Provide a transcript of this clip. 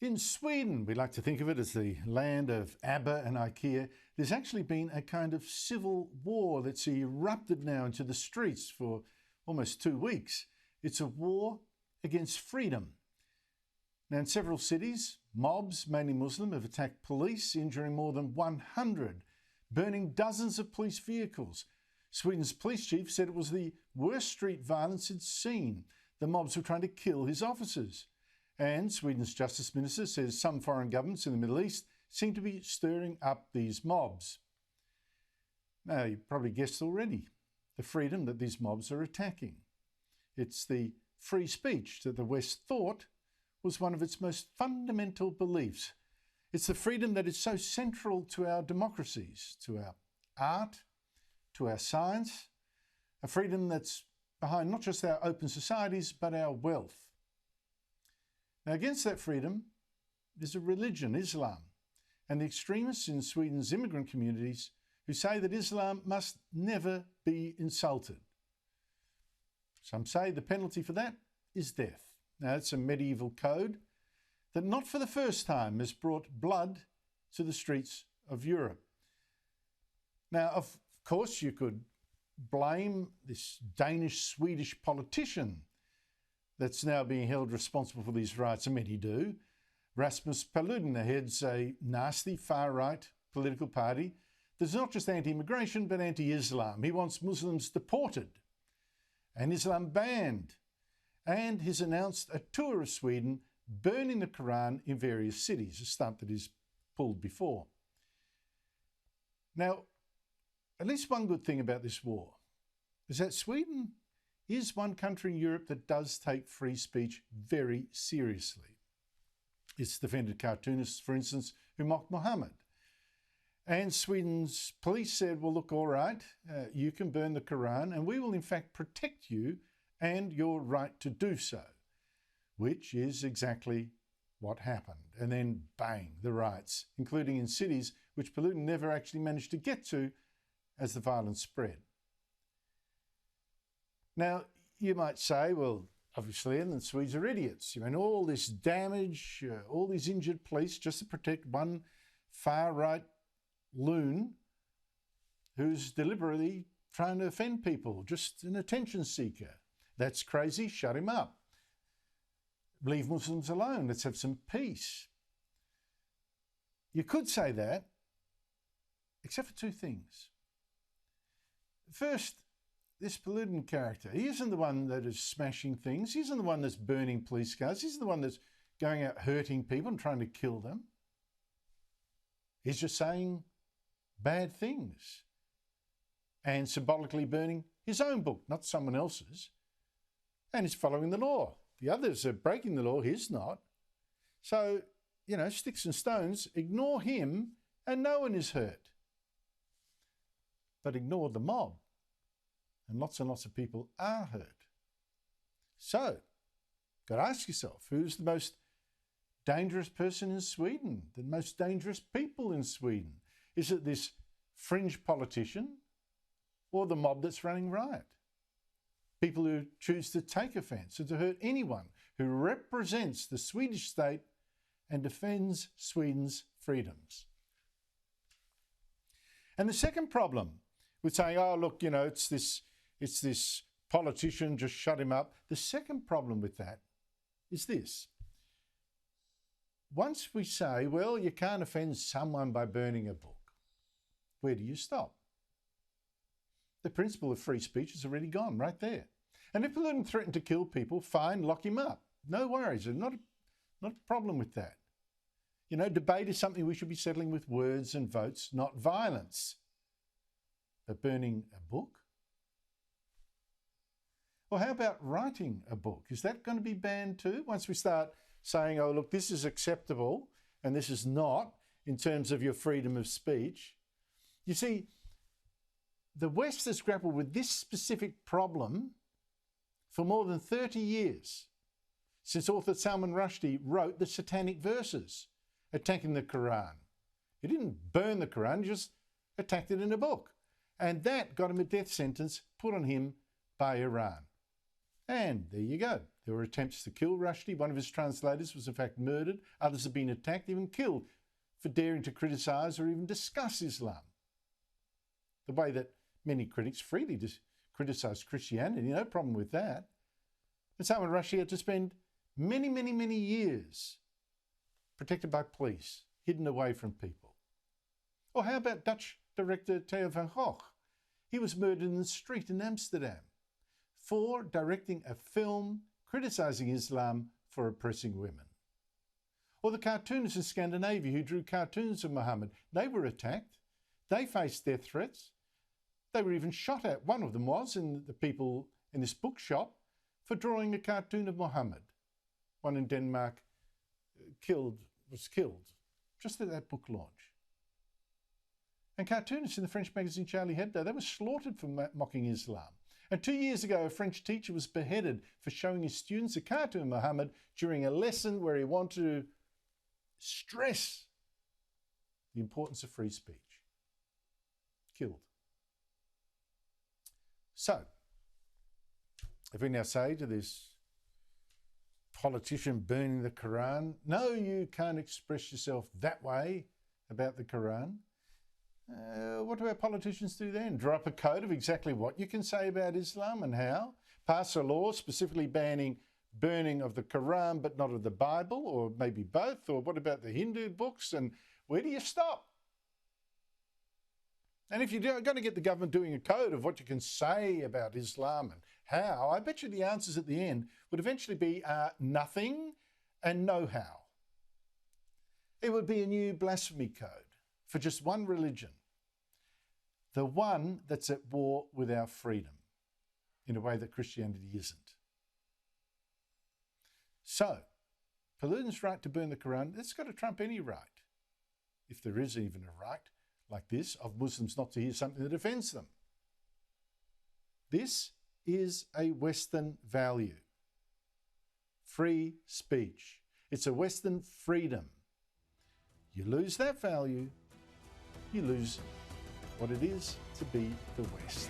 In Sweden, we like to think of it as the land of ABBA and IKEA. There's actually been a kind of civil war that's erupted now into the streets for almost 2 weeks. It's a war against freedom. Now, in several cities, mobs, mainly Muslim, have attacked police, injuring more than 100, burning dozens of police vehicles. Sweden's police chief said it was the worst street violence he'd seen. The mobs were trying to kill his officers. And Sweden's justice minister says some foreign governments in the Middle East seem to be stirring up these mobs. Now, you probably guessed already the freedom that these mobs are attacking. It's the free speech that the West thought was one of its most fundamental beliefs. It's the freedom that is so central to our democracies, to our art, to our science, a freedom that's behind not just our open societies, but our wealth. Now, against that freedom, there's a religion, Islam, and the extremists in Sweden's immigrant communities who say that Islam must never be insulted. Some say the penalty for that is death. Now, it's a medieval code that not for the first time has brought blood to the streets of Europe. Now, of course, you could blame this Danish-Swedish politician that's now being held responsible for these riots, and many do. Rasmus Paludan heads a nasty far-right political party that's not just anti-immigration but anti-Islam. He wants Muslims deported and Islam banned, and he's announced a tour of Sweden burning the Quran in various cities, a stunt that he's pulled before. Now, at least one good thing about this war is that Sweden is one country in Europe that does take free speech very seriously. It's defended cartoonists, for instance, who mocked Muhammad. And Sweden's police said, well, look, all right, you can burn the Quran and we will in fact protect you and your right to do so, which is exactly what happened. And then bang, the riots, including in cities which Paludan never actually managed to get to as the violence spread. Now, you might say, well, obviously, and the Swedes are idiots. You mean all this damage, all these injured police just to protect one far-right loon who's deliberately trying to offend people, just an attention seeker. That's crazy, shut him up. Leave Muslims alone, let's have some peace. You could say that, except for two things. First, this Paludan character, he isn't the one that is smashing things. He isn't the one that's burning police cars. He's the one that's going out hurting people and trying to kill them. He's just saying bad things and symbolically burning his own book, not someone else's. And he's following the law. The others are breaking the law, he's not. So, sticks and stones, ignore him and no one is hurt. But ignore the mob. And lots of people are hurt. So, got to ask yourself, who's the most dangerous person in Sweden? The most dangerous people in Sweden? Is it this fringe politician or the mob that's running riot? People who choose to take offence or to hurt anyone who represents the Swedish state and defends Sweden's freedoms. And the second problem with saying, oh, look, it's this politician, just shut him up. The second problem with that is this. Once we say, well, you can't offend someone by burning a book, where do you stop? The principle of free speech is already gone right there. And if Paludan threatened to kill people, fine, lock him up. No worries, there's not a problem with that. Debate is something we should be settling with words and votes, not violence. But burning a book? Well, how about writing a book? Is that going to be banned too? Once we start saying, oh, look, this is acceptable and this is not in terms of your freedom of speech. You see, the West has grappled with this specific problem for more than 30 years, since author Salman Rushdie wrote the Satanic Verses, attacking the Quran. He didn't burn the Quran, he just attacked it in a book. And that got him a death sentence put on him by Iran. And there you go. There were attempts to kill Rushdie. One of his translators was in fact murdered. Others have been attacked, even killed, for daring to criticise or even discuss Islam. The way that many critics freely criticise Christianity, no problem with that. And Salman Rushdie had to spend many, many, many years protected by police, hidden away from people. Or how about Dutch director Theo van Gogh? He was murdered in the street in Amsterdam for directing a film criticising Islam for oppressing women. Or the cartoonists in Scandinavia who drew cartoons of Muhammad. They were attacked. They faced death threats. They were even shot at. One of them was, and the people in this bookshop, for drawing a cartoon of Muhammad. One in Denmark was killed just at that book launch. And cartoonists in the French magazine Charlie Hebdo, they were slaughtered for mocking Islam. And 2 years ago, a French teacher was beheaded for showing his students a cartoon of Muhammad during a lesson where he wanted to stress the importance of free speech. Killed. So, if we now say to this politician burning the Quran, no, you can't express yourself that way about the Quran, what do our politicians do then? Draw up a code of exactly what you can say about Islam and how? Pass a law specifically banning burning of the Quran but not of the Bible, or maybe both? Or what about the Hindu books? And where do you stop? And if you're going to get the government doing a code of what you can say about Islam and how, I bet you the answers at the end would eventually be nothing and no how. It would be a new blasphemy code for just one religion, the one that's at war with our freedom in a way that Christianity isn't. So, Putin's right to burn the Quran, that's got to trump any right, if there is even a right like this, of Muslims not to hear something that offends them. This is a Western value. Free speech. It's a Western freedom. You lose that value, you lose what it is to be the West.